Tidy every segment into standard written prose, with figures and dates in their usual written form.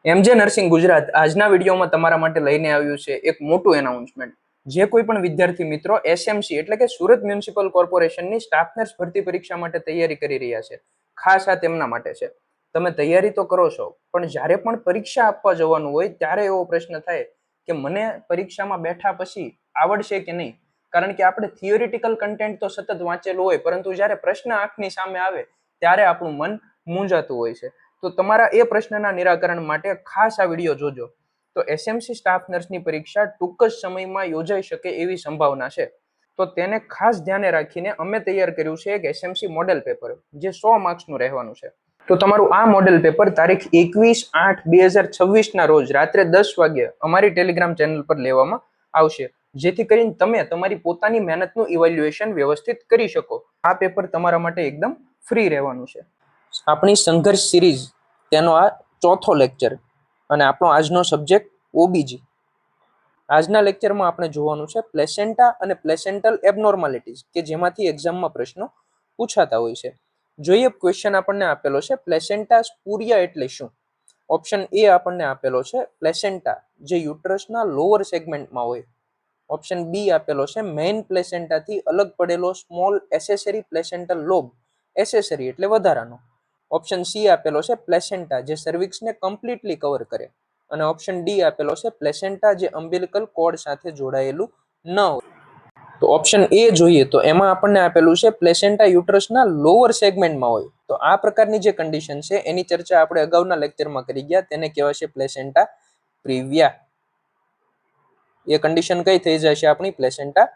એમજે nursing Gujarat આજના વિડીયોમાં તમારા માટે લઈને આવ્યું છે એક મોટું એનાઉન્સમેન્ટ। જે કોઈ પણ વિદ્યાર્થી મિત્રો એસએમસી એટલે કે સુરત મ્યુનિસિપલ કોર્પોરેશનની સ્ટાફ નર્સ ભરતી પરીક્ષા માટે તૈયારી કરી રહ્યા છે, ખાસ આ તેમના માટે છે। તમે તૈયારી તો કરો છો, પણ જ્યારે પણ પરીક્ષા આપવા જવાનું હોય ત્યારે એવો પ્રશ્ન થાય કે મને પરીક્ષામાં બેઠા પછી આવડશે કે નહીં, કારણ કે આપણે થિયોરિટિકલ કન્ટેન્ટ તો સતત વાંચેલું હોય, પરંતુ જ્યારે પ્રશ્ન આંખની સામે આવે ત્યારે આપણું મન મૂંઝાતું હોય છે। તો તમારા એ પ્રશ્નના નિરાકરણ માટે ખાસ આ વિડીયો જોજો। તો એસએમસી સ્ટાફ નર્સની પરીક્ષા ટૂંક જ સમયમાં યોજાઈ શકે એવી સંભાવના છે, તો તેને ખાસ ધ્યાને રાખીને અમે તૈયાર કર્યું છે એક એસએમસી મોડેલ પેપર, જે 100 માર્ક્સનું રહેવાનું છે। તો તમારું આ મોડેલ પેપર તારીખ 21/8/2026 ના રોજ રાત્રે 10 વાગ્યે અમારી ટેલિગ્રામ ચેનલ પર લેવામાં આવશે, જેથી કરીને તમે તમારી પોતાની મહેનતનું ઇવેલ્યુએશન વ્યવસ્થિત કરી શકો। આ પેપર તમારા માટે એકદમ ફ્રી રહેવાનું છે। આપણી સંઘર્ષ સિરીઝ તેનો આ ચોથો લેક્ચર અને આપણો આજનો સબ્જેક્ટ ઓબીજી। આજના લેક્ચરમાં આપણે જોવાનું છે પ્લેસેન્ટા અને પ્લેસેન્ટલ એબનોર્માલિટીઝ, કે જેમાંથી એક્ઝામમાં પ્રશ્નો પૂછાતા હોય છે। જોઈએ ક્વેશ્ચન આપણને આપેલો છે, પ્લેસેન્ટા સ્પુરિયા એટલે શું? ઓપ્શન એ આપણને આપેલો છે પ્લેસેન્ટા જે યુટ્રસના લોઅર સેગમેન્ટમાં હોય। ઓપ્શન બી આપેલો છે મેઇન પ્લેસેન્ટાથી અલગ પડેલો સ્મોલ એસેસરી પ્લેસેન્ટલ લોબ, એસેસરી એટલે વધારાનો। ઓપ્શન સી આપેલો છે પ્લેસેન્ટા જે સર્વિક્સને કમ્પ્લીટલી કવર કરે, અને ઓપ્શન ડી આપેલો છે પ્લેસેન્ટા જે અમ્બિલિકલ કોર્ડ સાથે જોડાયેલું ન હોય। તો ઓપ્શન એ જોઈએ તો એમાં આપણને આપેલું છે પ્લેસેન્ટા યુટ્રસના લોઅર સેગમેન્ટમાં હોય। તો આ પ્રકારની જે કન્ડિશન છે એની ચર્ચા આપણે અગાઉના લેક્ચરમાં કરી ગયા, તેને કહેવાય છે પ્લેસેન્ટા પ્રિવિયા। એ કન્ડિશન કઈ થઈ જશે? આપણી પ્લેસેન્ટા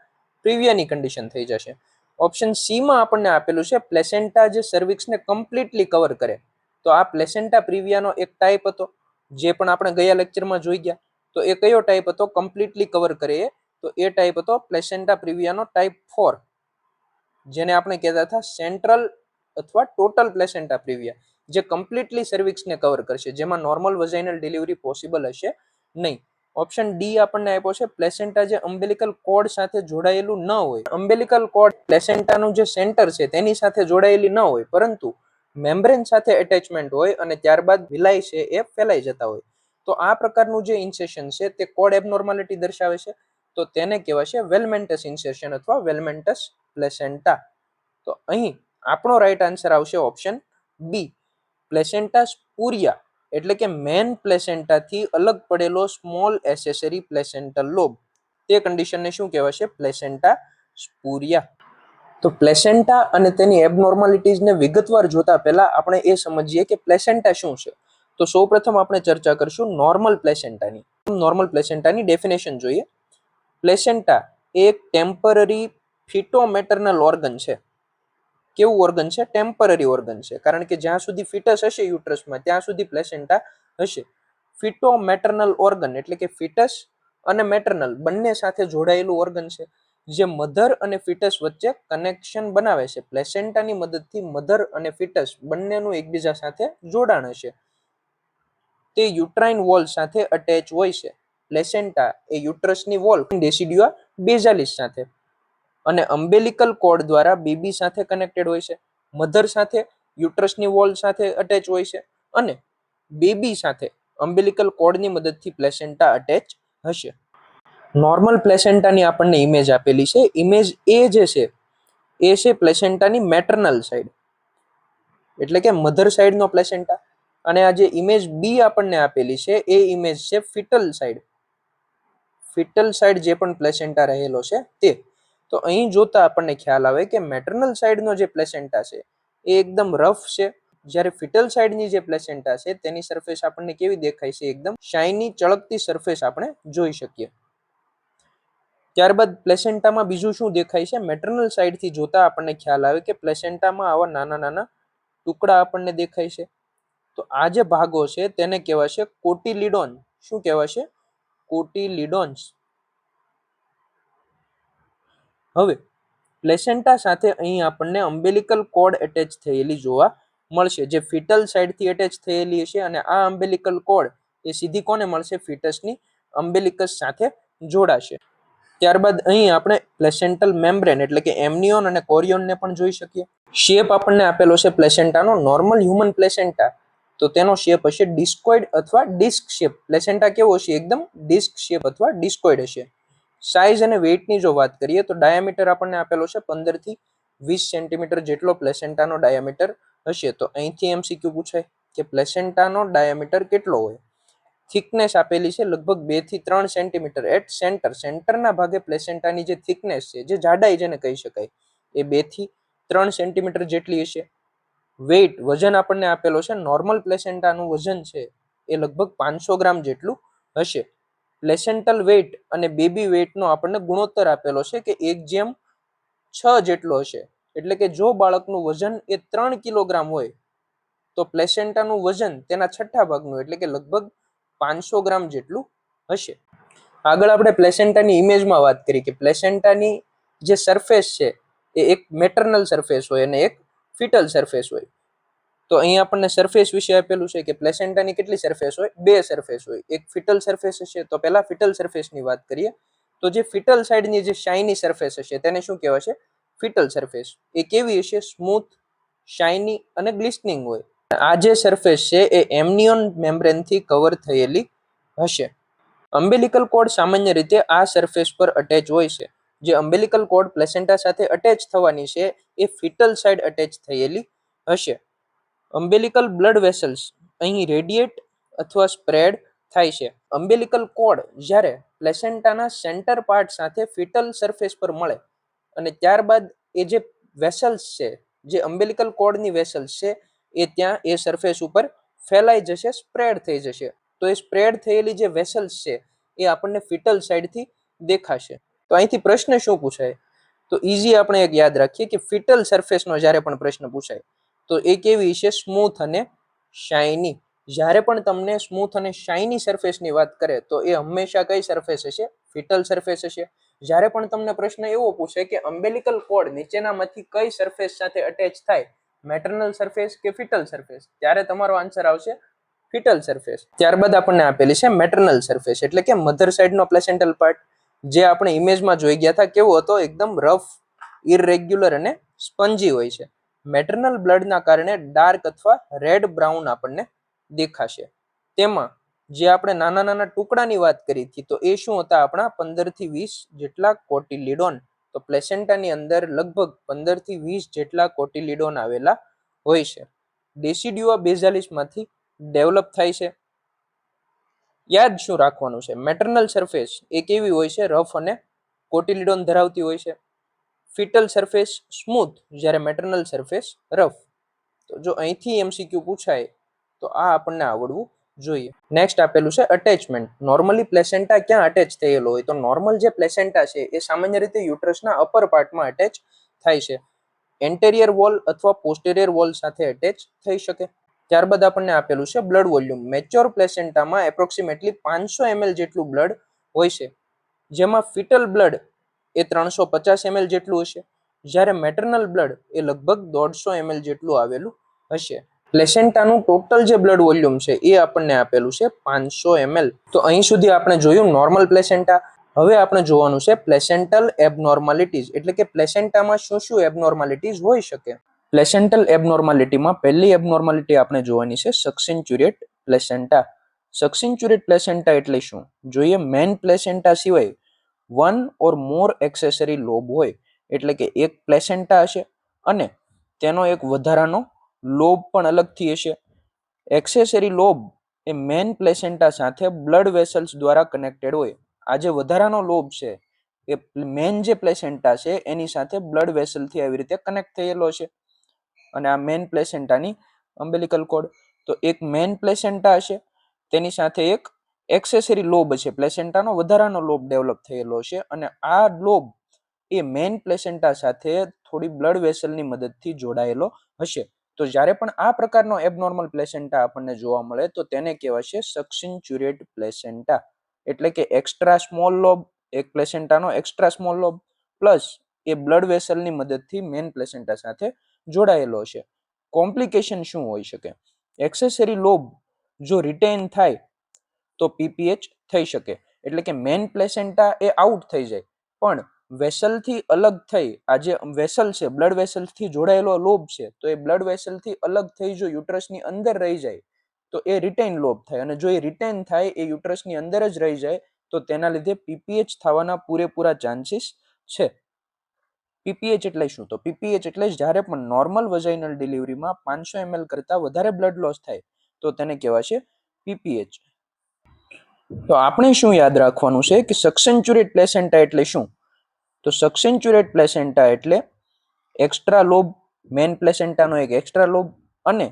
પ્રિવિયાની કન્ડિશન થઈ જશે। ઓપ્શન સી માં આપણને આપેલું છે પ્લેસેન્ટા જે સર્વિક્સને કમ્પ્લીટલી કવર કરે। તો આ પ્લેસેન્ટા પ્રિવિયાનો એક ટાઈપ હતો, જે પણ આપણે ગયા લેક્ચરમાં જોઈ ગયા। તો એ કયો ટાઈપ હતો કમ્પ્લીટલી કવર કરે? તો એ ટાઈપ હતો પ્લેસેન્ટા પ્રિવિયાનો ટાઈપ 4, જેને આપણે કહેતા હતા સેન્ટ્રલ અથવા ટોટલ પ્લેસેન્ટા પ્રિવિયા, જે કમ્પ્લીટલી સર્વિક્સને કવર કરશે, જેમાં નોર્મલ વજાઇનલ ડિલિવરી પોસિબલ હશે નહીં। ઓપ્શન ડી આપણને આપ્યો છે પ્લેસેન્ટા જે અમ્બિલિકલ કોર્ડ સાથે જોડાયેલું ન હોય। અમ્બિલિકલ કોર્ડ પ્લેસેન્ટાનું જે સેન્ટર છે તેની સાથે જોડાયેલી ન હોય, પરંતુ મેમ્બ્રેન સાથે એટેચમેન્ટ હોય અને ત્યારબાદ વિલાય છે એ ફેલાઈ જતા હોય। તો આ પ્રકારનું જે ઇન્સેશન છે તે કોડ એબનોર્માલિટી દર્શાવે છે, તો તેને કહેવાય છે વેલમેન્ટસ ઇન્સેશન અથવા વેલમેન્ટસ પ્લેસેન્ટા। તો અહીં આપણો રાઈટ આન્સર આવશે ઓપ્શન બી, પ્લેસેન્ટા સ્પુરિયા એટલે કે મેન પ્લેસેન્ટાથી અલગ પડેલો સ્મોલ એસેસરી પ્લેસેન્ટલ લોબ, તે કન્ડિશનને શું કહેવાય છે? પ્લેસેન્ટા સ્પુરિયા। તો પ્લેસેન્ટા અને તેની એબનોર્માલિટીઝને વિગતવાર જોતા પહેલા આપણે એ સમજીએ કે પ્લેસેન્ટા શું છે। તો સૌપ્રથમ આપણે ચર્ચા કરશું નોર્મલ પ્લેસેન્ટાની। નોર્મલ પ્લેસેન્ટાની ડેફિનેશન જોઈએ। પ્લેસેન્ટા એક ટેમ્પરરી ફિટોમેટર્નલ ઓર્ગન છે। કેવું ઓર્ગન છે? ટેમ્પરરી ઓર્ગન છે, કારણ કે જ્યાં સુધી ફિટસ હશે યુટ્રસમાં ત્યાં સુધી પ્લેસેન્ટા હશે। ફિટોમેટર્નલ ઓર્ગન એટલે કે ફિટસ અને મેટર્નલ બંને સાથે જોડાયેલું ઓર્ગન છે, જે મધર અને ફિટસ વચ્ચે કનેક્શન બનાવે છે। પ્લેસેન્ટાની મદદથી મધર અને ફિટસ બંનેનું એકબીજા સાથે જોડાણ હશે। તે યુટ્રાઇન વોલ સાથે અટેચ હોય છે। પ્લેસેન્ટા એ યુટ્રસની વોલ ડેસિડ્યુઆ બેઝાલિસ સાથે અને અમ્બેલિકલ કોર્ડ દ્વારા બેબી સાથે કનેક્ટેડ હોય છે। મધર સાથે યુટ્રસની વોલ સાથે અટેચ હોય છે, અને બેબી સાથે અમ્બેલિકલ કોર્ડની મદદથી પ્લેસેન્ટા અટેચ હશે। નોર્મલ પ્લેસેન્ટાની આપણને ઇમેજ આપેલી છે। ઇમેજ એ જે છે એ છે પ્લેસેન્ટાની મેટર્નલ સાઈડ, એટલે કે મધર સાઈડનો પ્લેસેન્ટા, અને આ જે ઇમેજ બી આપણને આપેલી છે એ ઇમેજ છે ફિટલ સાઈડ। ફિટલ સાઈડ જે પણ પ્લેસેન્ટા રહેલો છે તે। તો અહીં જોતા આપણને ખ્યાલ આવે કે મેટર્નલ સાઈડનો જે પ્લેસેન્ટા છે એ એકદમ રફ છે, જ્યારે ફિટલ સાઈડની જે પ્લેસેન્ટા છે તેની સરફેસ આપણને કેવી દેખાય છે? એકદમ શાઇની ચળકતી સરફેસ આપણે જોઈ શકીએ। ત્યારબાદ પ્લેસેન્ટામાં બીજું શું દેખાય છે? મેટર્નલ સાઈડથી જોતા આપણને ખ્યાલ આવે કે પ્લેસેન્ટામાં આવા નાના નાના ટુકડા આપણને દેખાય છે। તો આ જે ભાગો છે તેને કહેવાય છે કોટિલિડોન। શું કહેવાય છે? કોટિલિડોન્સ। હવે પ્લેસેન્ટા સાથે અહીં આપણને અમ્બેલિકલ કોર્ડ એટેચ થયેલી જોવા મળશે, જે ફિટલ સાઈડથી એટેચ થયેલી છે, અને આ અમ્બેલિકલ કોર્ડ એ સીધી કોને મળશે? ફિટસની અમ્બેલિકસ સાથે જોડાશે। ત્યારબાદ અહીં આપણે પ્લેસેન્ટલ મેમ્બ્રેન એટલે કે એમનિયોન અને કોરિયોનને પણ જોઈ શકીએ। શેપ આપણને આપેલો છે પ્લેસેન્ટાનો નોર્મલ હ્યુમન પ્લેસેન્ટા તો તેનો શેપ હશે ડિસ્કોઇડ અથવા ડિસ્ક શેપ. પ્લેસેન્ટા કેવો હશે? એકદમ ડિસ્ક શેપ અથવા ડિસ્કોઇડ હશે. સાઇઝ અને વેઇટની જો વાત કરીએ તો ડાયામીટર આપણને આપેલો છે 15 થી 20 સેન્ટીમીટર જેટલો પ્લેસેન્ટાનો ડાયામીટર હશે. તો અહીંથી MCQ પૂછાય કે પ્લેસેન્ટાનો ડાયામીટર કેટલો હોય? થિકનેસ આપેલી છે લગભગ 2 થી 3 સેન્ટીમીટર એટ સેન્ટર. સેન્ટરના ભાગે પ્લેસેન્ટાની જે થિકનેસ છે, જે જાડાઈ જેને કહી શકાય, એ 2 થી 3 સેન્ટીમીટર જેટલી હશે. વેઇટ, વજન આપણને આપેલો છે. નોર્મલ પ્લેસેન્ટાનું વજન છે એ લગભગ 500 ગ્રામ જેટલું હશે. પ્લેસેન્ટલ વેઇટ અને બેબી વેઇટનો આપણને ગુણોત્તર આપેલો છે કે 1:6 જેટલો હશે. એટલે કે જો બાળકનું વજન એ 3 કિલોગ્રામ હોય તો પ્લેસેન્ટાનું વજન તેના છઠ્ઠા ભાગનું એટલે કે લગભગ 500 ગ્રામ જેટલું હશે. આગળ આપણે પ્લેસેન્ટાની ઇમેજમાં વાત કરી કે પ્લેસેન્ટાની જે સરફેસ છે એ એક મેટર્નલ સરફેસ હોય અને એક ફિટલ સરફેસ હોય. તો અહીં આપણને સરફેસ વિશે આપેલું છે કે પ્લેસેન્ટાની કેટલી સરફેસ હોય? 2 સરફેસ હોય. એક ફિટલ સરફેસ હશે. તો પહેલા ફિટલ સરફેસની વાત કરીએ તો જે ફિટલ સાઈડની જે શાઇની સરફેસ હશે તેને શું કહેવાશે? Foetal surface. એ કેવી હશે? સ્મૂથ, શાઇની અને ગ્લિસ્ટનિંગ હોય. આ જે સરફેસ છે એ એમનિયોન મેમ્બ્રેનથી કવર થયેલી હશે. અમ્બિલિકલ કોર્ડ સામાન્ય રીતે આ સરફેસ પર અટેચ હોય છે. જે અમ્બિલિકલ કોર્ડ પ્લેસેન્ટા સાથે અટેચ થવાની છે એ ફિટલ સાઇડ અટેચ થયેલી હશે. અમ્બિલિકલ બ્લડ વેસલ્સ અહીં રેડિયેટ અથવા સ્પ્રેડ થાય છે. અમ્બિલિકલ કોર્ડ જ્યારે પ્લેસેન્ટાના સેન્ટર પાર્ટ સાથે ફિટલ સરફેસ પર મળે અને ત્યારબાદ એ જે વેસલ્સ છે, જે અમ્બિલિકલ કોર્ડની વેસલ્સ છે, એ ત્યાં એ સરફેસ ઉપર ફેલાઈ જશે, સ્પ્રેડ થઈ જશે. તો એ સ્પ્રેડ થયેલી જે વેસલ્સ છે એ આપણને ફિટલ સાઈડથી દેખાશે. તો અહીંથી પ્રશ્ન શું પૂછાય? તો ઈઝી આપણે એક યાદ રાખીએ કે ફિટલ સરફેસનો જ્યારે પણ પ્રશ્ન પૂછાય તો એ કેવી છે? સ્મૂથ અને શાઇની. જ્યારે પણ તમને સ્મૂથ અને શાઇની સરફેસની વાત કરે તો એ હંમેશા કઈ સરફેસ હશે? ફિટલ સરફેસ હશે. જ્યારે પણ તમને પ્રશ્ન એવો પૂછે કે અમ્બિલિકલ કોર્ડ નીચેનામાંથી કઈ સરફેસ સાથે અટેચ થાય, મેટર્નલ સરફેસ કે ફિટલ સરફેસ, ત્યારે તમારો આન્સર આવશે ફિટલ સરફેસ. ત્યારબાદ આપણને આપેલી છે મેટર્નલ સરફેસ એટલે કે મધર સાઈડનો પ્લેસેન્ટલ પાર્ટ, જે આપણે ઇમેજમાં જોઈ ગયા હતા. કેવો હતો? એકદમ રફ, ઇરરેગ્યુલર અને સ્પંજી હોય છે. મેટર્નલ બ્લડના કારણે ડાર્ક અથવા રેડ બ્રાઉન આપણને દેખાશે. તેમાં જે આપણે નાના નાના ટુકડાની વાત કરી હતી તો એ શું હતા? આપણા 15 થી 20 જેટલા કોટિલિડોન. તો પ્લેસેન્ટાની અંદર લગભગ 15 થી 20 જેટલા કોટિલિડોન આવેલા હોય છે. ડેસિડ્યુઆ બેઝાલિસ માંથી ડેવલપ થાય છે. યાદ શું રાખવાનું છે? મેટર્નલ સરફેસ એ કેવી હોય છે? રફ અને કોટિલિડોન ધરાવતી હોય છે. ફિટલ સરફેસ સ્મૂથ, જ્યારે મેટર્નલ સરફેસ રફ. તો જો અહીંથી MCQ પૂછાય તો આ આપણને આવડવું જોઈએ. નેક્સ્ટ આપેલું છે અટેચમેન્ટ. નોર્મલી પ્લેસેન્ટા ક્યાં અટેચ થયેલો હોય? તો નોર્મલ જે પ્લેસેન્ટા છે એ સામાન્ય રીતે યુટ્રસના અપર પાર્ટમાં અટેચ થાય છે. એન્ટેરિયર વોલ અથવા પોસ્ટેરિયર વોલ સાથે અટેચ થઈ શકે. ત્યારબાદ આપણને આપેલું છે બ્લડ વોલ્યુમ. મેચ્યોર પ્લેસેન્ટામાં એપ્રોક્સિમેટલી 500 ml જેટલું બ્લડ હોય છે, જેમાં ફિટલ બ્લડ એ 350 ml જેટલું હશે, જ્યારે મેટર્નલ બ્લડ એ લગભગ 150 ml જેટલું આવેલું હશે. પ્લેસેન્ટાનું ટોટલ જે બ્લડ વોલ્યુમ છે એ આપણને આપેલું છે 500 ml. તો અહીં સુધી આપણે જોયું નોર્મલ પ્લેસેન્ટા. હવે આપણે જોવાનું છે પ્લેસેન્ટલ એબનોર્માલિટીઝ, એટલે કે પ્લેસેન્ટામાં શું શું એબનોર્માલિટીઝ હોઈ શકે. પ્લેસેન્ટલ એબનોર્માલિટીમાં પહેલી એબનોર્માલિટી આપણે જોવાની છે સક્સિન્ચ્યુરેટ પ્લેસેન્ટા. સક્સિન્ચ્યુરેટ પ્લેસેન્ટા એટલે શું? જોઈએ. મેન પ્લેસેન્ટા સિવાય 1 or more એક્સેસરી લોબ હોય, એટલે કે એક પ્લેસેન્ટા હશે અને તેનો એક વધારાનો લોબ પણ અલગથી હશે. એક્સેસરી લોબ એ મેન પ્લેસેન્ટા સાથે બ્લડ વેસલ્સ દ્વારા કનેક્ટેડ હોય. આ જે વધારાનો લોબ છે એ મેન જે પ્લેસેન્ટા છે એની સાથે બ્લડ વેસલથી આવી રીતે કનેક્ટ થયેલો છે. અને આ મેન પ્લેસેન્ટાની અમ્બિલિકલ કોર્ડ. તો એક મેન પ્લેસેન્ટા હશે, તેની સાથે એક એક્સેસરી લોબ છે, પ્લેસેન્ટાનો વધારાનો લોબ ડેવલપ થયેલો છે, અને આ લોબ એ મેન પ્લેસેન્ટા સાથે થોડી બ્લડ વેસલની મદદથી જોડાયેલો હશે. તો જ્યારે પણ આ પ્રકારનો એબનોર્મલ પ્લેસેન્ટા આપણને જોવા મળે તો તેને કહેવાશે સક્સિન્ચ્યુરેટ પ્લેસેન્ટા. એટલે કે એક્સ્ટ્રા સ્મોલ લોબ, એક પ્લેસેન્ટાનો એક્સ્ટ્રા સ્મોલ લોબ પ્લસ એ બ્લડ વેસલની મદદથી મેન પ્લેસેન્ટા સાથે જોડાયેલો છે. કોમ્પ્લિકેશન શું હોઈ શકે? એક્સેસરી લોબ જો રિટેઇન થાય તો PPH થઈ શકે, એટલે કે મેન પ્લેસેન્ટા એ આઉટ થઈ જાય, પણ વેસલથી અલગ થઈ આ જે વેસલ છે, બ્લડ વેસલથી જોડાયેલો લોબ છે, તો એ બ્લડ વેસલથી અલગ થઈ જો યુટ્રસની અંદર રહી જાય તો એ રિટેન લોબ થાય, અને જો એ રિટેન થાય, એ યુટ્રસની અંદર જ રહી જાય, તો તેના લીધે પીપીએચ થવાના પૂરેપૂરા ચાન્સીસ છે. પીપીએચ એટલે શું? તો પીપીએચ એટલે જ્યારે પણ નોર્મલ વજાઇનલ ડિલિવરીમાં 500 ml કરતાં વધારે બ્લડ લોસ થાય તો તેને કહેવાશે પીપીએચ. તો આપણે શું યાદ રાખવાનું છે કે સક્સેન્ચ્યુરેટ પ્લેસેન્ટા એટલે શું? તો સક્સેન્ચ્યુરેટ પ્લેસેન્ટા એટલે એક્સ્ટ્રા લોબ, મેન પ્લેસેન્ટાનો એક એક્સ્ટ્રા લોબ, અને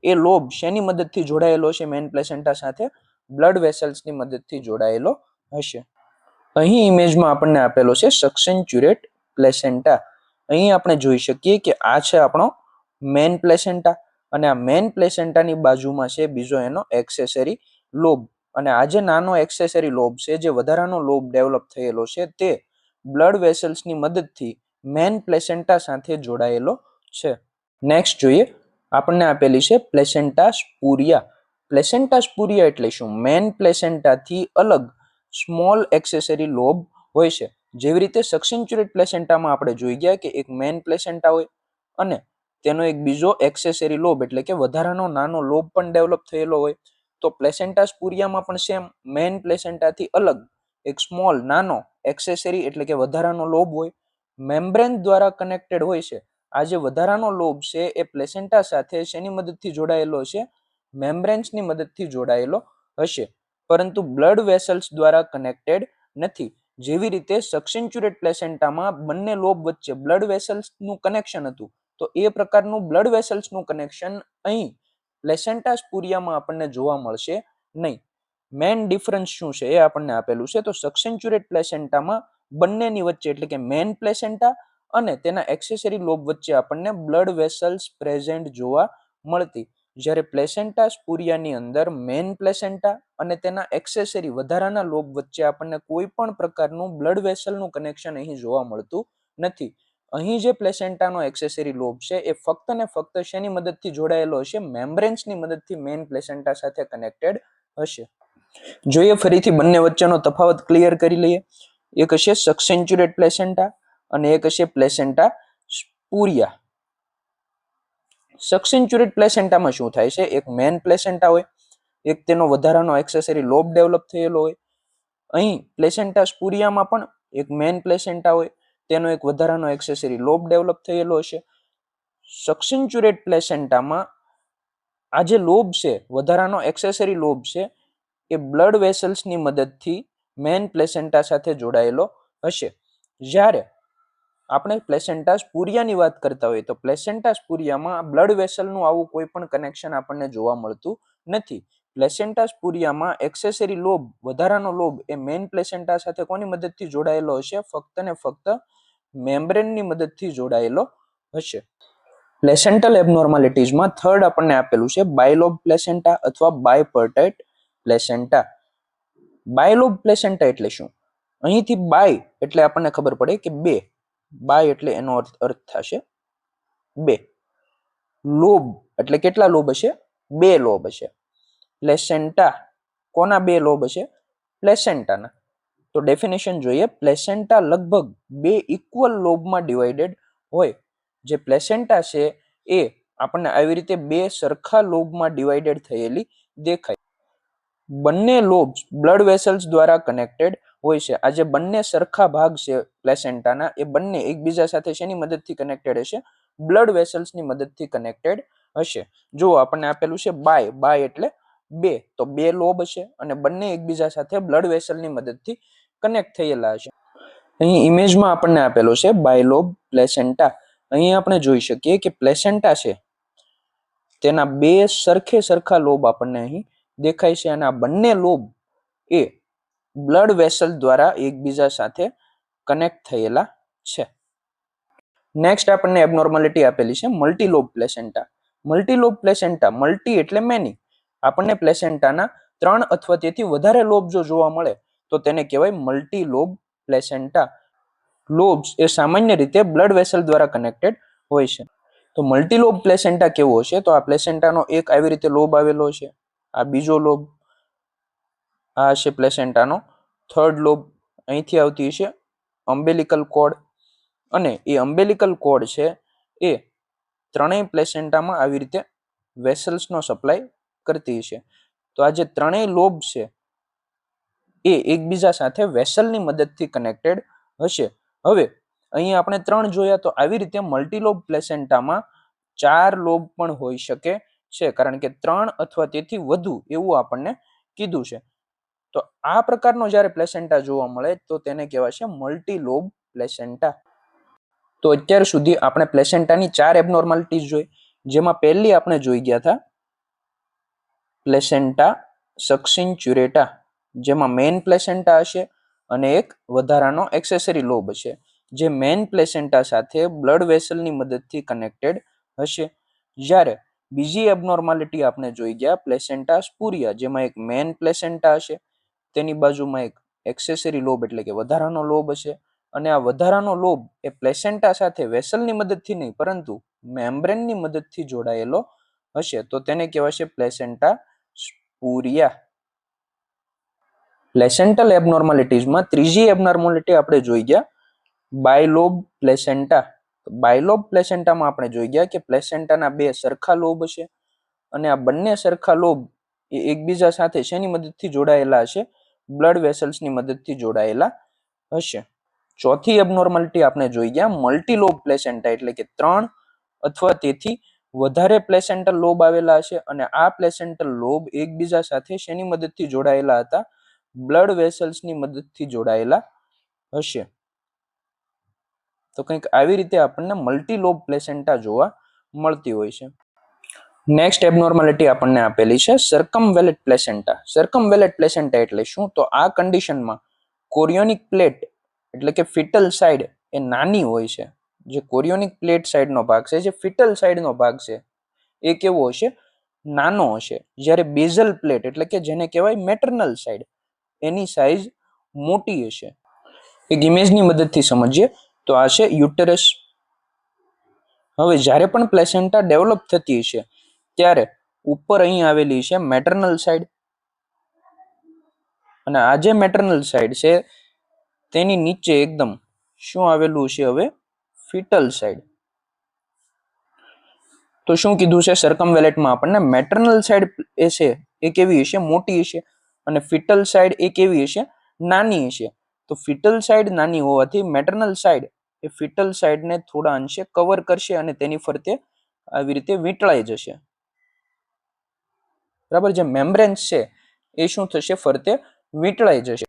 એ લોબ શેની મદદથી જોડાયેલો છે મેન પ્લેસેન્ટા સાથે? બ્લડ વેસલ્સની મદદથી જોડાયેલો હશે. અહીં ઇમેજમાં આપણને આપેલો છે સક્સેન્ચ્યુરેટ પ્લેસેન્ટા. અહીં આપણે જોઈ શકીએ કે આ છે આપણો મેન પ્લેસેન્ટા, અને આ મેન પ્લેસેન્ટાની બાજુમાં છે બીજો એનો એક્સેસરી લોબ. અને આ જે નાનો એક્સેસરી લોબ છે, જે વધારાનો લોબ ડેવલપ થયેલો છે, તે બ્લડ વેસલ્સની મદદથી મેન પ્લેસેન્ટા સાથે જોડાયેલો છે. નેક્સ્ટ જોઈએ, આપણને આપેલી છે પ્લેસેન્ટા સ્પુરિયા. પ્લેસેન્ટા સ્પુરિયા એટલે શું? મેન પ્લેસેન્ટાથી અલગ સ્મોલ એક્સેસરી લોબ હોય છે. જેવી રીતે સક્સેન્ચ્યુરેટ પ્લેસેન્ટામાં આપણે જોઈ ગયા કે એક મેન પ્લેસેન્ટા હોય અને તેનો એક બીજો એક્સેસરી લોબ એટલે કે વધારાનો નાનો લોબ પણ ડેવલપ થયેલો હોય. તો પ્લેસેન્ટા સ્પુરિયામાં પણ સેમ મેન પ્લેસેન્ટાથી અલગ એક સ્મોલ નાનો એક્સેસરી એટલે કે વધારાનો લોબ હોય, મેમ્બ્રેન દ્વારા કનેક્ટેડ હોય છે. આ જે વધારાનો લોબ છે એ પ્લેસેન્ટા સાથે શેની મદદથી જોડાયેલો છે? મેમ્બ્રેન્સની મદદથી જોડાયેલો હશે, પરંતુ બ્લડ વેસલ્સ દ્વારા કનેક્ટેડ નથી. જેવી રીતે સક્સેન્ચ્યુરેટ પ્લેસેન્ટામાં બંને લોબ વચ્ચે બ્લડ વેસલ્સનું કનેક્શન હતું, તો એ પ્રકારનું બ્લડ વેસલ્સનું કનેક્શન અહીં પ્લેસેન્ટા સ્પુરિયામાં આપણને જોવા મળશે નહીં. મેન ડિફરન્સ શું છે એ આપણને આપેલું છે. તો સક્સેન્ચ્યુરેટ પ્લેસેન્ટામાં બંનેની વચ્ચે એટલે કે મેન પ્લેસેન્ટા અને તેના એક્સેસરી લોબ વચ્ચે આપણને બ્લડ વેસલ્સ પ્રેઝન્ટ જોવા મળતી, જ્યારે પ્લેસેન્ટા સ્પુરિયાની અંદર મેન પ્લેસેન્ટા અને તેના એક્સેસરી વધારાના લોબ વચ્ચે આપણને કોઈ પણ પ્રકારનું બ્લડ વેસલનું કનેક્શન અહીં જોવા મળતું નથી. અહીં જે પ્લેસેન્ટાનો એક્સેસરી લોબ છે એ ફક્ત ને ફક્ત શેની મદદથી જોડાયેલો હશે? મેમ્બ્રેન્સની મદદથી મેન પ્લેસેન્ટા સાથે કનેક્ટેડ હશે. જોઈએ ફરીથી બંને વચ્ચેનો તફાવત ક્લિયર કરી લઈએ. એક હશે સક્સેન્ચ્યુરેટ પ્લેસેન્ટા અને એક હશે પ્લેસેન્ટા સ્પુરિયા. સક્સેન્ચ્યુરેટ પ્લેસેન્ટામાં શું થાય છે? એક મેન પ્લેસેન્ટા હોય, એક તેનો વધારાનો એક્સેસરી લોબ ડેવલપ થયેલો હોય. અહીં પ્લેસેન્ટા સ્પુરિયામાં પણ એક મેન પ્લેસેન્ટા હોય, તેનો એક વધારાનો એક્સેસરી લોબ ડેવલપ થયેલો હશે. સક્સેન્ચ્યુરેટ પ્લેસેન્ટામાં આ જે લોબ છે, વધારાનો એક્સેસરી લોબ છે, એ બ્લડ વેસલ્સની મદદથી મેન પ્લેસેન્ટા સાથે જોડાયેલો હશે. જ્યારે આપણે પ્લેસેન્ટા સ્પુરિયાની વાત કરતા હોઈએ તો પ્લેસેન્ટા સ્પુરિયામાં બ્લડ વેસલનું આવું કોઈ પણ કનેક્શન આપણને જોવા મળતું નથી. પ્લેસેન્ટા સ્પુરિયામાં એક્સેસરી લોબ, વધારાનો લોબ એ મેન પ્લેસેન્ટા સાથે કોની મદદથી જોડાયેલો હશે? ફક્ત ને ફક્ત મેમ્બ્રેનની મદદથી જોડાયેલો હશે. પ્લેસેન્ટલ એબનોર્માલિટીઝમાં થર્ડ આપણને આપેલું છે બાયલોબ પ્લેસેન્ટા અથવા બાયપર્ટાઇટ પ્લેસેન્ટા. બાયલોબ પ્લેસેન્ટા એટલે શું? અહીંથી બાય એટલે આપણને ખબર પડે કે બે. બાય એટલે એનો અર્થ થશે બે. લોબ એટલે કેટલા લોબ હશે? બે લોબ હશે. પ્લેસેન્ટા કોના બે લોબ હશે? પ્લેસેન્ટાના. તો ડેફિનેશન જોઈએ. પ્લેસેન્ટા લગભગ બે ઇક્વલ લોબમાં ડિવાઇડેડ હોય. જે પ્લેસેન્ટા છે એ આપણને આવી રીતે બે સરખા લોબમાં ડિવાઇડેડ થયેલી દેખાય. બંને લોબ્સ બ્લડ વેસલ્સ દ્વારા કનેક્ટેડ હોય છે. આ જે બંને સરખા ભાગ છે પ્લેસેન્ટાના, એ બંને એકબીજા સાથે શેની મદદથી કનેક્ટેડ હશે? બ્લડ વેસલ્સની મદદથી કનેક્ટેડ હશે. જો આપણને આપેલું છે બાય. બાય એટલે બે, તો બે લોબ હશે અને બંને એકબીજા સાથે બ્લડ વેસલની મદદથી કનેક્ટ થયેલા હશે. અહીં ઇમેજમાં આપણને આપેલો છે બાયલોબ પ્લેસેન્ટા. અહીં આપણે જોઈ શકીએ કે પ્લેસેન્ટા છે તેના બે સરખા લોબ આપણને અહીં દેખાય છે, અને આ બંને લોબ એ બ્લડ વેસલ દ્વારા એકબીજા સાથે કનેક્ટ થયેલા છે. નેક્સ્ટ આપણને એબનોર્માલિટી આપેલી છે મલ્ટીલોબ પ્લેસેન્ટા. મલ્ટીલોબ પ્લેસેન્ટા, મલ્ટી એટલે મેની. આપણને પ્લેસેન્ટાના 3 અથવા તેથી વધારે લોબ જો જોવા મળે તો તેને કહેવાય મલ્ટીલોબ પ્લેસેન્ટા. લોબ્સ એ સામાન્ય રીતે બ્લડ વેસલ દ્વારા કનેક્ટેડ હોય છે. તો મલ્ટીલોબ પ્લેસેન્ટા કેવો હશે? તો આ પ્લેસેન્ટાનો એક આવી રીતે લોબ આવેલો છે, આ બીજો લોબ, આ હશે પ્લેસેન્ટાનો થર્ડ લોબ. અહીંથી આવતી હશે અમ્બેલિકલ કોર્ડ, અને એ અમ્બેલિકલ કોર્ડ છે એ ત્રણેય પ્લેસેન્ટામાં આવી રીતે વેસલ્સનો સપ્લાય કરતી હશે. તો આ જે ત્રણેય લોબ છે એ એકબીજા સાથે વેસલની મદદથી કનેક્ટેડ હશે. હવે અહીંયા આપણે 3 જોયા, તો આવી રીતે મલ્ટીલોબ પ્લેસેન્ટામાં 4 લોબ પણ હોઈ શકે છે, કારણ કે 3 અથવા તેથી વધુ એવું આપણને કીધું છે. તો આ પ્રકારનો જ્યારે પ્લેસેન્ટા જોવા મળે તો તેને કહેવાશે મલ્ટીલોબ પ્લેસેન્ટા. તો અત્યાર સુધી આપણે પ્લેસેન્ટાની 4 એબનોર્માલિટીઝ જોઈ, જેમાં પહેલી આપણે જોઈ ગયા હતા પ્લેસેન્ટા સક્સિન્ચ્યુરેટા, જેમાં મેઇન પ્લેસેન્ટા હશે અને એક વધારાનો એક્સેસરી લોબ હશે, જે મેઇન પ્લેસેન્ટા સાથે બ્લડ વેસલની મદદથી કનેક્ટેડ હશે. જ્યારે બીજી એબનોર્માલિટી આપણે જોઈ ગયા પ્લેસેન્ટા સ્પુરિયા, જેમાં એક મેઇન પ્લેસેન્ટા હશે, તેની બાજુમાં એક એક્સેસરી લોબ એટલે કે વધારાનો લોબ હશે, અને આ વધારાનો લોબ એ પ્લેસેન્ટા સાથે વેસલની મદદથી નહીં પરંતુ મેમ્બ્રેનની મદદથી જોડાયેલો હશે, તો તેને કહેવાશે પ્લેસેન્ટા સ્પુરિયા. પ્લેસેન્ટલ એબનોર્માલિટીઝમાં ત્રીજી એબનોર્માલિટી આપણે જોઈ ગયા બાયલોબ પ્લેસેન્ટા. બાયલોબ પ્લેસેન્ટામાં આપણે જોઈ ગયા કે પ્લેસેન્ટાના 2 સરખા લોબ હશે, અને આ બંને સરખા લોબ એ એકબીજા સાથે શેની મદદથી જોડાયેલા હશે? બ્લડ વેસલ્સની મદદથી જોડાયેલા હશે. ચોથી એબનોર્માલિટી આપણે જોઈ ગયા મલ્ટીલોબ પ્લેસેન્ટા, એટલે કે 3 અથવા તેથી વધારે પ્લેસેન્ટલ લોબ આવેલા હશે, અને આ પ્લેસેન્ટલ લોબ એકબીજા સાથે શેની મદદથી જોડાયેલા હતા? બ્લડ વેસલ્સની મદદથી જોડાયેલા હશે. તો કંઈક આવી રીતે આપણને મલ્ટીલોબ પ્લેસેન્ટા જોવા મળતી હોય છે. નેક્સ્ટ એબનોર્માલિટી આપણને આપેલી છે સર્કમવેલેટ પ્લેસેન્ટા. સર્કમવેલેટ પ્લેસેન્ટા એટલે શું? તો આ કન્ડિશનમાં કોરિયોનિક પ્લેટ એટલે કે ફિટલ સાઇડ એ નાની હોય છે. જે કોરિયોનિક પ્લેટ સાઇડનો ભાગ છે, જે ફિટલ સાઇડનો ભાગ છે, એ કેવો હશે? નાનો હશે. જ્યારે બેઝલ પ્લેટ એટલે કે જેને કહેવાય મેટર્નલ સાઇડ, એની સાઇઝ મોટી હશે. એક ઇમેજની મદદથી સમજીએ તો આ છે યુટેરસ. હવે જ્યારે પણ પ્લેસેન્ટા ડેવલપ થતી હશે ત્યારે ઉપર અહીં આવેલી છે મેટર્નલ સાઇડ, અને આ જે મેટર્નલ સાઇડ છે તેની નીચે એકદમ શું આવેલું છે? હવે ફિટલ સાઇડ. તો શું કીધું છે સર્કમવેલેટમાં આપણને? મેટર્નલ સાઇડ એ છે એ કેવી હશે? મોટી હશે, અને ફિટલ સાઇડ એ કેવી હશે? નાની હશે. તો ફિટલ સાઇડ નાની હોવાથી મેટર્નલ સાઇડ એ ફિટલ સાઇડને થોડા અંશે કવર કરશે અને તેની ફરતે આવી રીતે વીંટળાઈ જશે. બરાબર? જે મેમ્બ્રેન્સ છે એ શું થશે? ફરતે વીંટળાઈ જશે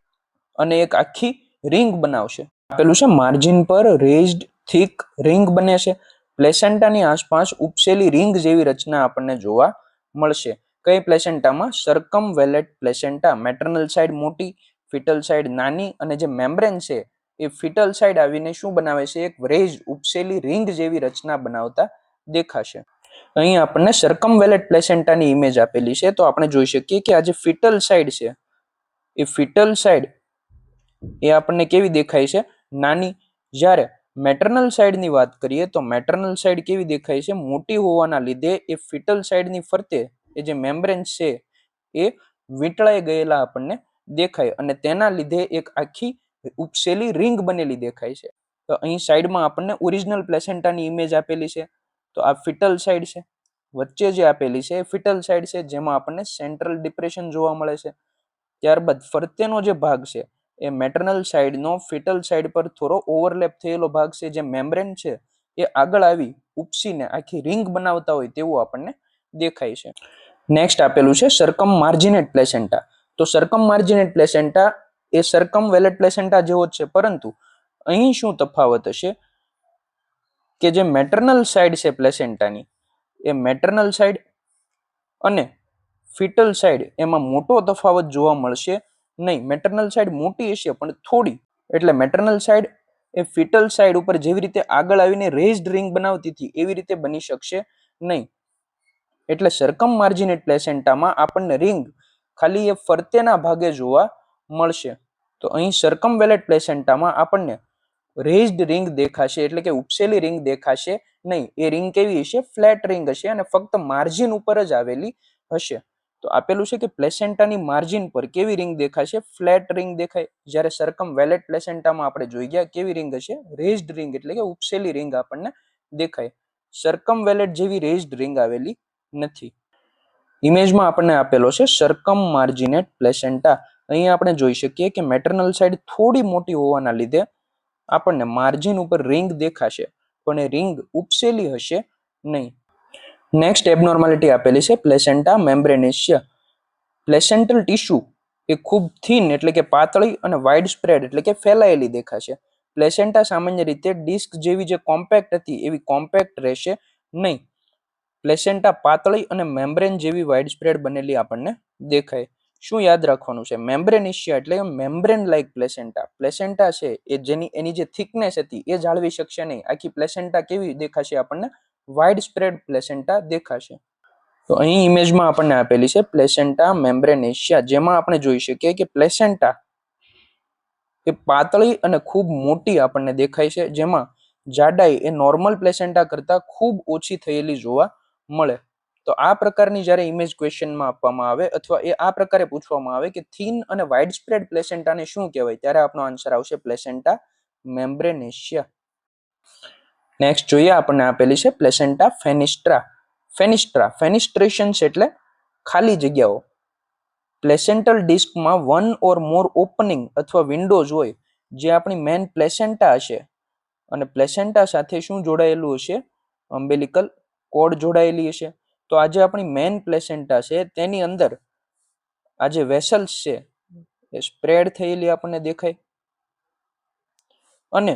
અને એક આખી રિંગ બનાવશે. આપેલું છે માર્જિન પર રેઝ્ડ થીક રિંગ બને છે. પ્લેસેન્ટાની આસપાસ ઉપસેલી રિંગ જેવી રચના આપણને જોવા મળશે. કઈ પ્લેસેન્ટામાં? સર્કમવેલેટ પ્લેસેન્ટા. મેટર્નલ સાઇડ મોટી, ફિટલ સાઇડ નાની, અને જે મેમ્બ્રેન છે એ ફિટલ સાઇડ આવીને શું બનાવે છે? એક રેઝ ઉપસેલી રિંગ જેવી રચના બનાવતા દેખાશે. અહીં આપણને સર્કમવેલેટ પ્લેસેન્ટાની ઇમેજ આપેલી છે, તો આપણે જોઈ શકીએ કે આ જે ફિટલ સાઇડ છે એ ફિટલ સાઇડ એ આપણને કેવી દેખાય છે? નાની. જ્યારે મેટર્નલ સાઇડની વાત કરીએ તો મેટર્નલ સાઇડ કેવી દેખાય છે? મોટી હોવાના લીધે એ ફિટલ સાઇડની ફરતે એ જે મેમ્બ્રેન છે એ વીંટળાઈ ગયેલા આપણને દેખાય, અને તેના લીધે એક આખી ઉપસેલી રિંગ બનેલી દેખાય છે. તો અહીં સાઈડમાં આપણને ઓરિજિનલ પ્લેસેન્ટાની ઇમેજ આપેલી છે. તો આ ફિટલ સાઇડ છે. વચ્ચે જે આપેલી છે એ ફિટલ સાઇડ છે, જેમાં આપણને સેન્ટ્રલ ડિપ્રેશન જોવા મળે છે. ત્યારબાદ ફરતેનો જે ભાગ છે એ મેટર્નલ સાઇડનો ફિટલ સાઇડ પર થોડો ઓવરલેપ થયેલો ભાગ છે, જે મેમ્બ્રેન છે એ આગળ આવી ઉપસીને આખી રિંગ બનાવતા હોય તેવું આપણને દેખાય છે. નેક્સ્ટ આપેલું છે સર્કમ માર્જિનેટ પ્લેસેન્ટા. તો સર્કમ માર્જિનેટ પ્લેસેન્ટા એ સર્કમવેલેટ પ્લેસેન્ટા જેવો જ છે, પરંતુ અહીં શું તફાવત હશે કે જે મેટર્નલ સાઇડ છે પ્લેસેન્ટાની, એ મેટર્નલ સાઇડ અને ફિટલ સાઇડ એમાં મોટો તફાવત જોવા મળશે નહીં. મેટર્નલ સાઇડ મોટી હશે પણ થોડી, એટલે મેટર્નલ સાઇડ એ ફિટલ સાઇડ ઉપર જેવી રીતે આગળ આવીને રેઝ્ડ રિંગ બનાવતી હતી એવી રીતે બની શકશે નહીં. એટલે સર્કમ માર્જિનેટ પ્લેસેન્ટામાં આપણને રિંગ ખાલી એ ફરતેના ભાગે જોવા મળશે. તો અહીં સર્કમવેલેટ પ્લેસેન્ટામાં આપણને રેઝ્ડ રિંગ દેખાશે, એટલે કે ઉપસેલી રિંગ દેખાશે નહીં. એ રિંગ કેવી હશે? ફ્લેટ રિંગ હશે અને ફક્ત માર્જિન ઉપર જ આવેલી હશે. તો આપેલું છે કે પ્લેસેન્ટાની માર્જિન પર કેવી રિંગ દેખાશે? ફ્લેટ રિંગ દેખાય. જ્યારે સર્કમવેલેટ પ્લેસેન્ટામાં આપણે જોઈ ગયા કેવી રિંગ હશે? રેઝ્ડ રિંગ એટલે કે ઉપસેલી રિંગ આપણને દેખાય. સર્કમવેલેટ જેવી રેઝ્ડ રિંગ આવેલી નથી. ઇમેજમાં આપણને આપેલો છે સરકમ માર્જિનેટ પ્લેસેન્ટા. અહીંયા આપણે જોઈ શકીએ કે મેટર્નલ સાઇડ થોડી મોટી હોવાના લીધે આપણને માર્જિન ઉપર રિંગ દેખાશે, પણ એ રિંગ ઉપસેલી હશે નહીં. નેક્સ્ટ એબનોર્માલિટી આપેલી છે પ્લેસેન્ટા મેમ્બ્રેનેશિયા. પ્લેસેન્ટલ ટીશ્યુ એ ખૂબ થીન એટલે કે પાતળી અને વાઇડ સ્પ્રેડ એટલે કે ફેલાયેલી દેખાશે. પ્લેસેન્ટા સામાન્ય રીતે ડિસ્ક જેવી જે કોમ્પેક્ટ હતી એવી કોમ્પેક્ટ રહેશે નહીં. પ્લેસેન્ટા પાતળી અને મેમ્બ્રેન જેવી વાઇડ સ્પ્રેડ બનેલી આપણને દેખાય. શું યાદ રાખવાનું છે? મેમ્બ્રેનેશિયા એટલે મેમ્બ્રેન લાઇક પ્લેસેન્ટા. પ્લેસેન્ટા છે એ એની જે થિકનેસ હતી એ જાળવી શકશે નહીં. આખી પ્લેસેન્ટા કેવી દેખાશે? આપણને વાઇડ સ્પ્રેડ પ્લેસેન્ટા દેખાશે. તો અહીં ઇમેજમાં આપણને આપેલી છે પ્લેસેન્ટા મેમ્બ્રેનેશિયા, જેમાં આપણે જોઈ શકીએ કે પ્લેસેન્ટા એ પાતળી અને ખૂબ મોટી આપણને દેખાય છે, જેમાં જાડાઈ એ નોર્મલ પ્લેસેન્ટા કરતા ખૂબ ઓછી થયેલી જોવા મળે. તો આ પ્રકારની જ્યારે ઇમેજ ક્વેશ્ચનમાં આપવામાં આવે અથવા આ પ્રકારે પૂછવામાં આવે કે થીન અને વાઇડ સ્પ્રેડ પ્લેસેન્ટાને શું કહેવાય, ત્યારે આપણો આન્સર આવશે પ્લેસેન્ટા મેમ્બ્રેનેશિયા. નેક્સ્ટ જોઈએ, આપણને આપેલી છે પ્લેસેન્ટા ફેનિસ્ટ્રા. ફેનિસ્ટ્રેશન્સ એટલે ખાલી જગ્યાઓ. પ્લેસેન્ટલ ડિસ્કમાં વન ઓર મોર ઓપનિંગ અથવા વિન્ડોઝ હોય, જે આપણી મેન પ્લેસેન્ટા હશે અને પ્લેસેન્ટા સાથે શું જોડાયેલું હશે? અમ્બેલિકલ કોડ જોડાયેલી હશે. તો આજે આપણી મેન પ્લેસેન્ટા છે તેની અંદર આ જે વેસલ્સ છે એ સ્પ્રેડ થયેલી આપણને દેખાય, અને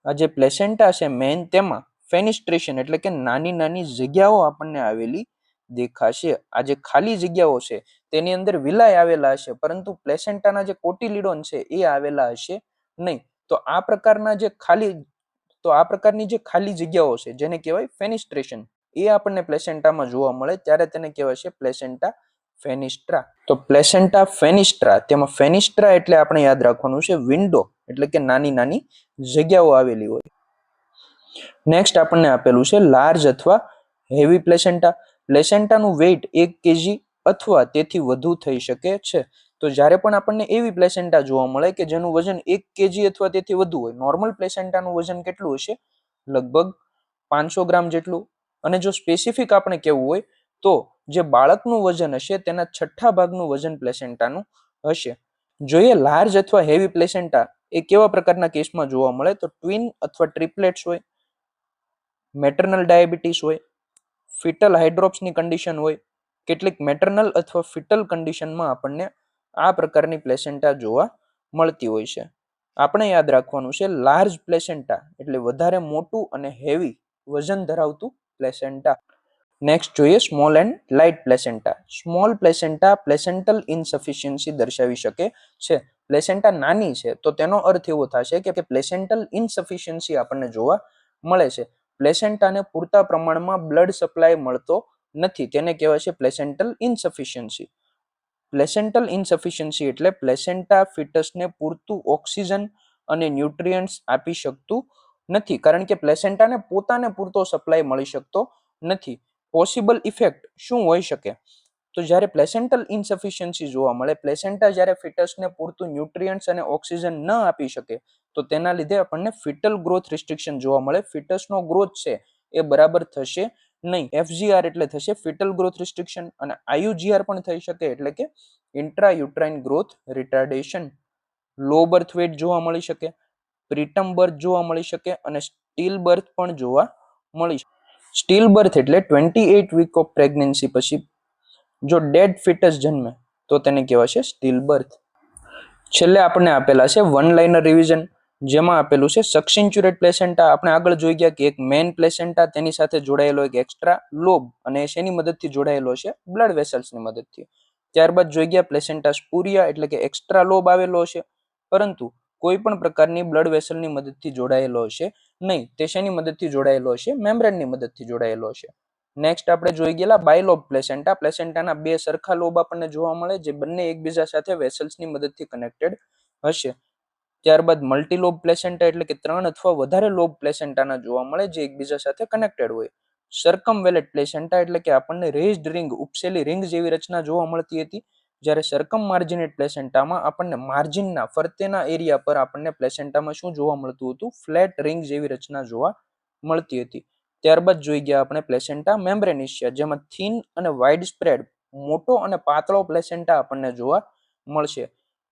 આ જે પ્લેસેન્ટા છે મેન, તેમાં ફેનિસ્ટ્રેશન એટલે કે નાની નાની જગ્યાઓ આપણને આવેલી દેખાશે. આ જે ખાલી જગ્યાઓ છે તેની અંદર વિલાય આવેલા હશે, પરંતુ પ્લેસેન્ટાના જે કોટિલિડોન છે એ આવેલા હશે નહીં. તો આ પ્રકારની જે ખાલી જગ્યાઓ છે જેને કહેવાય ફેનિસ્ટ્રેશન, એ આપણને પ્લેસેન્ટામાં જોવા મળે ત્યારે તેને કહેવાય છે પ્લેસેન્ટા ફેનિસ્ટ્રા. તો પ્લેસેન્ટા ફેનિસ્ટ્રા, તેમાં ફેનિસ્ટ્રા એટલે આપણે યાદ રાખવાનું છે વિન્ડો એટલે કે નાની નાની જગ્યાઓ આવેલી હોય. નેક્સ્ટ આપણને આપેલું છે લાર્જ અથવા હેવી પ્લેસેન્ટા. પ્લેસેન્ટાનું વેઇટ 1 kg અથવા તેથી વધુ થઈ શકે છે. તો જ્યારે પણ આપણને એવી પ્લેસેન્ટા જોવા મળે કે જેનું વજન 1 kg અથવા તેથી વધુ હોય, નોર્મલ પ્લેસેન્ટાનું વજન કેટલું હશે? લગભગ 500 ગ્રામ જેટલું. અને જો સ્પેસિફિક આપણે કેવું હોય તો જે બાળકનું વજન હશે તેના 6 ભાગનું વજન પ્લેસેન્ટાનું હશે. જોઈએ લાર્જ અથવા હેવી પ્લેસેન્ટા એ કેવા પ્રકારના કેસમાં જોવા મળે, તો ટ્વિન અથવા ટ્રિપલેટ્સ હોય, મેટર્નલ ડાયાબિટીસ હોય, ફિટલ હાઇડ્રોપ્સની કન્ડિશન હોય, કેટલીક મેટર્નલ અથવા ફિટલ કન્ડિશનમાં આપણને આ પ્રકારની પ્લેસેન્ટા જોવા મળતી હોય છે. આપણે યાદ રાખવાનું છે લાર્જ પ્લેસેન્ટા એટલે વધારે મોટું અને હેવી વજન ધરાવતું પ્લેસેન્ટા. નેક્સ્ટ જોઈએ small and light placenta. Small placenta placental insufficiency દર્શાવી શકે છે. પ્લેસેન્ટા નાની છે તો તેનો અર્થ એવો થશે કે પ્લેસેન્ટલ ઇનસફિશિયન્સી આપણને જોવા મળે છે. પ્લેસેન્ટાને પૂરતા પ્રમાણમાં બ્લડ સપ્લાય મળતો નથી, તેને કહેવાય છે પ્લેસેન્ટલ ઇનસફિશિયન્સી. પ્લેસેન્ટલ ઇનસફિશિયન્સી એટલે પ્લેસેન્ટા ફિટસને પૂરતું ઓક્સિજન અને ન્યુટ્રિયન્ટ્સ આપી શકતું નથી, કારણ કે પ્લેસેન્ટાને પોતાને પૂરતો સપ્લાય મળી શકતો નથી. પોસિબલ ઇફેક્ટ શું હોઈ શકે? તો જ્યારે પ્લેસેન્ટલ ઇનસફિશિયન્સી જોવા મળે, પ્લેસેન્ટા જ્યારે ફિટસને પૂરતું ન્યુટ્રિયન્ટ્સ અને ઓક્સિજન ન આપી શકે, તો તેના લીધે આપણને ફિટલ ગ્રોથ રિસ્ટ્રિક્શન જોવા મળે. ફિટસનો ગ્રોથ છે એ બરાબર થશે નહીં. FGR એટલે થશે ફિટલ ગ્રોથ રિસ્ટ્રિક્શન, અને IUGR પણ થઈ શકે એટલે કે ઇન્ટ્રા યુટ્રાઇન ગ્રોથ રિટાર્ડેશન. લો બર્થ વેઇટ જોવા મળી શકે, પ્રીટમ બર્થ જોવા મળી શકે, અને સ્ટીલ બર્થ પણ જોવા મળી શકે. સ્ટીલ બર્થ એટલે 28 વીક ઓફ પ્રેગ્નન્સી પછી જો ડેડ ફિટસ જન્મે તો તેને કહેવાય છે સ્ટીલ બર્થ. છેલ્લે આપણને આપેલા છે વન લાઇનર રિવિઝન, જેમાં આપેલું છે સક્સિન્ચ્યુરેટ પ્લેસેન્ટા. આપણે આગળ જોઈ ગયા કે એક મેન પ્લેસેન્ટા, તેની સાથે જોડાયેલો એક એક્સ્ટ્રા લોબ, અને શેની મદદથી જોડાયેલો છે? બ્લડ વેસલ્સની મદદથી. ત્યારબાદ જોઈ ગયા પ્લેસેન્ટા સ્પુરિયા એટલે કે એક્સ્ટ્રા લોબ આવેલો છે, પરંતુ કોઈ પણ પ્રકારની બ્લડ વેસલની મદદથી જોડાયેલો હશે નહીં. તે શેની મદદથી જોડાયેલો હશે? મેમ્બ્રેનની મદદથી જોડાયેલો હશે. નેક્સ્ટ આપણે જોઈ ગયેલા બાયલોબ પ્લેસેન્ટા. પ્લેસેન્ટાના 2 સરખા લોબ આપણને જોવા મળે, જે બંને એકબીજા સાથે વેસલ્સની મદદથી કનેક્ટેડ હશે. ત્યારબાદ મલ્ટીલોબ પ્લેસેન્ટા એટલે કે 3 અથવા વધારે લોબ પ્લેસેન્ટાના જોવા મળે, જે એકબીજા સાથે કનેક્ટેડ હોય. સરકમવેલેટ પ્લેસેન્ટા એટલે કે આપણને રેઝ્ડ રિંગ, ઉપસેલી રિંગ જેવી રચના જોવા મળતી હતી, જ્યારે સરકમ માર્જિનેટ પ્લેસેન્ટામાં આપણને માર્જિનના ફરતેના એરિયા પર આપણને પ્લેસેન્ટામાં શું જોવા મળતું હતું? ફ્લેટ રિંગ જેવી રચના જોવા મળતી હતી. ત્યારબાદ જોઈ ગયા આપણે પ્લેસેન્ટા મેમ્બ્રેનેશિયા, જેમાં થીન અને વાઇડ સ્પ્રેડ મોટો અને પાતળો પ્લેસેન્ટા આપણને જોવા મળશે.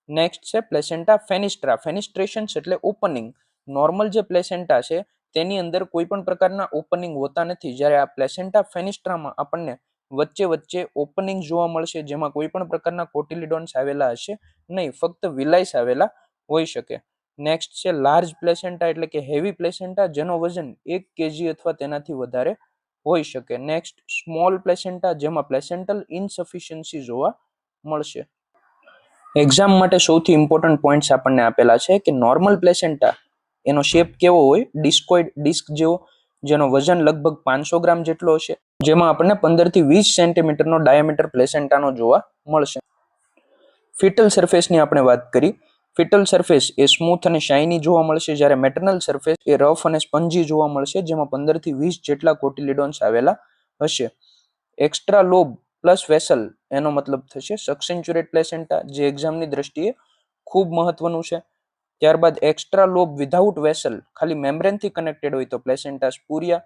નેક્સ્ટ છે પ્લેસેન્ટા ફેનિસ્ટ્રા. ફેનિસ્ટ્રેશન્સ એટલે ઓપનિંગ. નોર્મલ જે પ્લેસેન્ટા છે તેની અંદર કોઈ પણ પ્રકારના ઓપનિંગ હોતા નથી, જ્યારે આ પ્લેસેન્ટા ફેનિસ્ટ્રામાં આપણને વચ્ચે વચ્ચે ઓપનિંગ જોવા મળશે, જેમાં કોઈ પણ પ્રકારના કોટિલિડોન્સ આવેલા હશે નહીં, ફક્ત વિલાઇસ આવેલા હોઈ શકે. નેક્સ્ટ છે લાર્જ પ્લેસેન્ટા એટલે કે હેવી પ્લેસેન્ટા, જેનો વજન 1 kg અથવા તેનાથી વધારે હોઈ શકે. નેક્સ્ટ સ્મોલ પ્લેસેન્ટા, જેમાં પ્લેસેન્ટલ ઇનસફિશિયન્સી જોવા મળશે. એક્ઝામ માટે સૌથી ઇમ્પોર્ટન્ટ પોઈન્ટ્સ આપણને આપેલા છે કે નોર્મલ પ્લેસેન્ટા એનો શેપ કેવો હોય, ડિસ્કોઇડ ડિસ્ક જેવો, જેનો વજન લગભગ 500 ગ્રામ જેટલો હશે, જેમાં આપણને 15 થી 20 સેન્ટીમીટરનો ડાયામીટર પ્લેસેન્ટાનો જોવા મળશે. ફિટલ સરફેસની આપણે વાત કરી. ફિટલ સરફેસ એ સ્મૂથ અને શાઇની જોવા મળશે, જ્યારે મેટર્નલ સરફેસ એ રફ અને સ્પંજી જોવા મળશે, જેમાં 15 થી 20 જેટલા કોટિલિડોન્સ આવેલા હશે. એક્સ્ટ્રા લોબ પ્લસ વેસલ એનો મતલબ થશે સક્સેન્ચ્યુરેટ પ્લેસેન્ટા, જે એક્ઝામની દ્રષ્ટિએ ખૂબ મહત્વનું છે. ત્યારબાદ એક્સ્ટ્રા લોબ વિધાઉટ વેસલ, ખાલી મેમ્બ્રેનથી કનેક્ટેડ હોય તો પ્લેસેન્ટા સ્પુરિયા,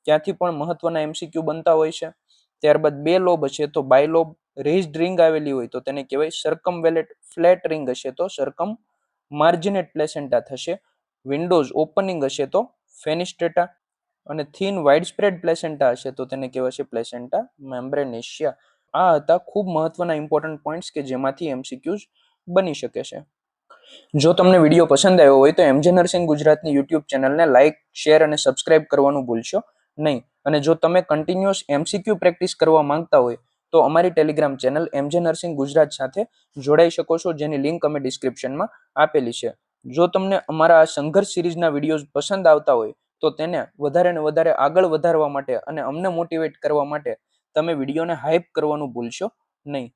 ત્યાંથી પણ મહત્વના એમસીક્યુ બનતા હોય છે. ત્યારબાદ 2 લોબ હશે તો બાયલોબ, રેઇઝડ રિંગ આવેલી હોય તો તેને કહેવાય સર્કમવેલેટ, ફ્લેટ રિંગ હશે તો સર્કમ માર્જિનેટ પ્લેસેન્ટા થશે. વિન્ડોઝ ઓપનિંગ હશે તો ફેનિસ્ટ્રેટા, અને થીન વાઇડ સ્પ્રેડ પ્લેસેન્ટા હશે તો તેને કહેવાશે પ્લેસેન્ટા મેમ્બ્રેનેશિયા. આ હતા ખૂબ મહત્વના ઇમ્પોર્ટન્ટ પોઈન્ટ્સ કે જેમાંથી એમસીક્યુઝ બની શકે છે. જો તમને વિડીયો પસંદ આવ્યો હોય તો એમજે નર્સિંગ ગુજરાતની યુટ્યુબ ચેનલને લાઇક, શેર અને સબસ્ક્રાઇબ કરવાનું ભૂલશો નહીં. અને જો તમે કન્ટિન્યુઅસ એમસીક્યુ પ્રેક્ટિસ કરવા માંગતા હોય તો અમારી ટેલિગ્રામ ચેનલ એમજે નર્સિંગ ગુજરાત સાથે જોડાઈ શકો છો, જેની લિંક અમે ડિસ્ક્રિપ્શનમાં આપેલી છે. જો તમને અમારા આ સંઘર્ષ સિરીઝના વિડીયોઝ પસંદ આવતા હોય તો તેને વધારે ને વધારે આગળ વધારવા માટે અને અમને મોટિવેટ કરવા માટે તમે વિડીયોને હાઇપ કરવાનું ભૂલશો નહીં.